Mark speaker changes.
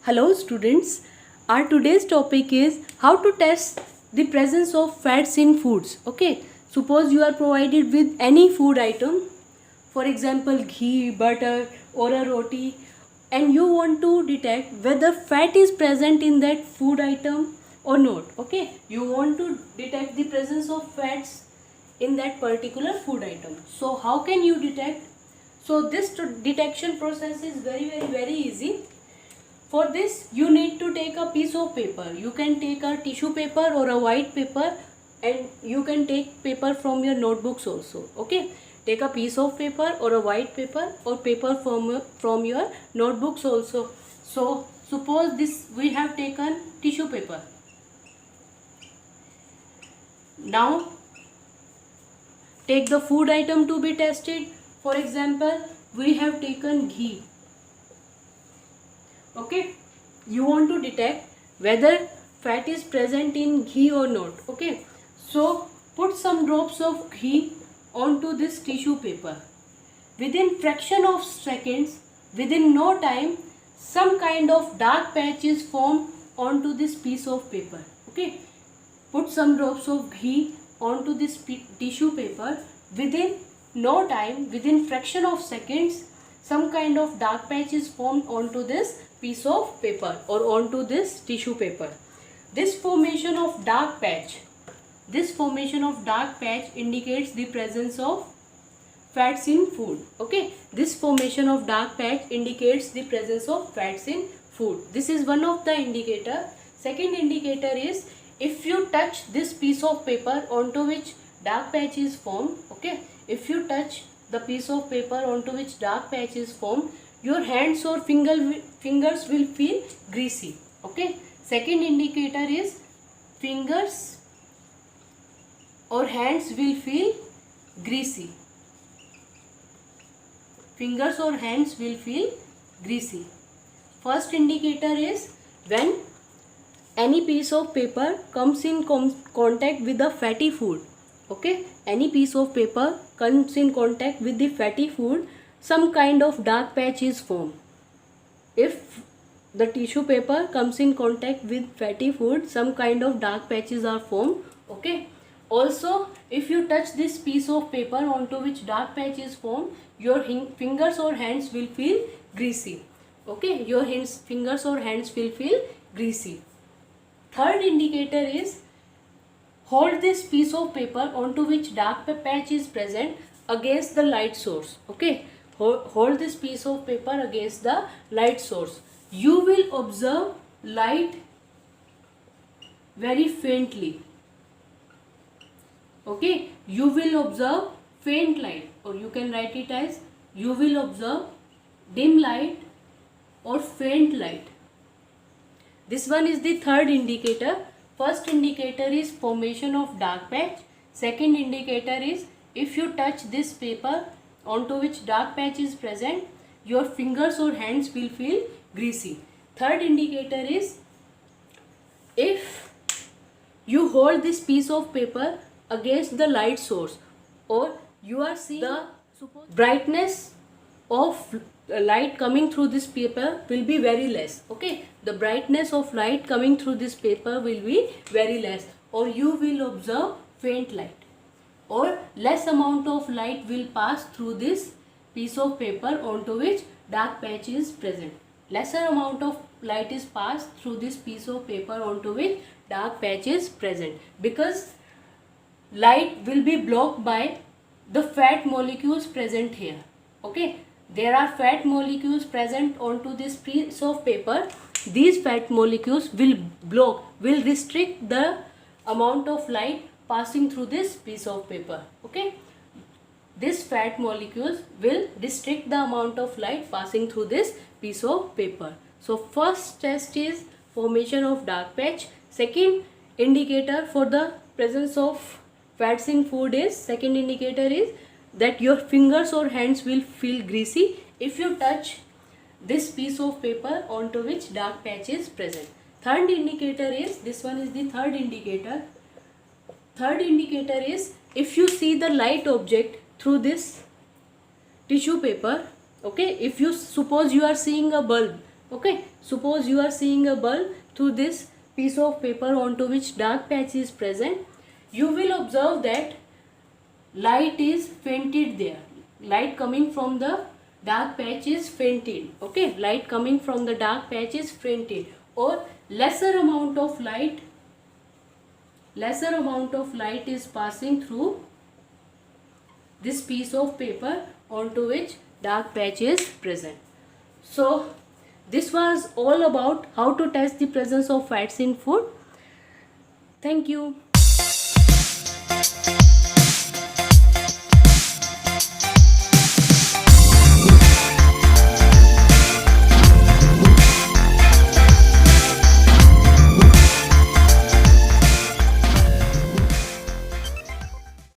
Speaker 1: Hello students, our today's topic is how to test the presence of fats in foods. Okay, suppose you are provided with any food item, for example ghee, butter or a roti, and you want to detect whether fat is present in that food item or not. Okay, you want to detect the presence of fats in that particular food item. So how can you detect? So this detection process is very easy. For this you need to take a piece of paper. You can take a tissue paper or a white paper, and you can take paper from your notebooks also. Okay, take a piece of paper or a white paper or paper from your notebooks also. So suppose this we have taken tissue paper. Now take the food item to be tested. For example, we have taken ghee. Okay, you want to detect whether fat is present in ghee or not. Okay, so put some drops of ghee onto this tissue paper. Within fraction of seconds, within no time, some kind of dark patch is formed onto this piece of paper. Okay, put some drops of ghee onto this tissue paper. Within no time, within fraction of seconds, some kind of dark patch is formed onto this piece of paper or onto this tissue paper. This formation of dark patch indicates the presence of fats in food. Okay, this formation of dark patch indicates the presence of fats in food. This is one of the indicator. Second indicator is if you touch this piece of paper onto which dark patch is formed. Okay, if you touch the piece of paper onto which dark patch is formed, your hands or fingers will feel greasy. Okay, second indicator is fingers or hands will feel greasy. Fingers or hands will feel greasy. First indicator is when any piece of paper comes in contact with the fatty food. Okay, any piece of paper comes in contact with the fatty food, some kind of dark patch is formed. If the tissue paper comes in contact with fatty food, some kind of dark patches are formed. Okay, also if you touch this piece of paper onto which dark patch is formed, your fingers or hands will feel greasy. Okay, your fingers or hands will feel greasy. Third indicator is hold this piece of paper onto which dark patch is present against the light source. Okay, hold this piece of paper against the light source. You will observe light very faintly. Okay, you will observe faint light, or you can write it as you will observe dim light or faint light. This one is the third indicator. First indicator is formation of dark patch. Second indicator is if you touch this paper onto which dark patch is present, your fingers or hands will feel greasy. Third indicator is if you hold this piece of paper against the light source, or you are seeing the brightness of light coming through this paper will be very less. Okay, the brightness of light coming through this paper will be very less, or you will observe faint light, or less amount of light will pass through this piece of paper onto which dark patch is present. Lesser amount of light is passed through this piece of paper onto which dark patch is present, because light will be blocked by the fat molecules present here. Okay, there are fat molecules present onto this piece of paper. These fat molecules will restrict the amount of light passing through this piece of paper. Okay, this fat molecules will restrict the amount of light passing through this piece of paper. So first test is formation of dark patch. Second indicator for the presence of fats in food is, second indicator is that your fingers or hands will feel greasy if you touch this piece of paper onto which dark patch is present. Third indicator is, this one is the third indicator. Third indicator is if you see the light object through this tissue paper. Okay, if you suppose you are seeing a bulb. Okay, suppose you are seeing a bulb through this piece of paper onto which dark patch is present. You will observe that light is fainted there. Light coming from the dark patch is fainted. Okay, light coming from the dark patch is fainted, or lesser amount of light is passing through this piece of paper onto which dark patch is present. So this was all about how to test the presence of fats in food. Thank you.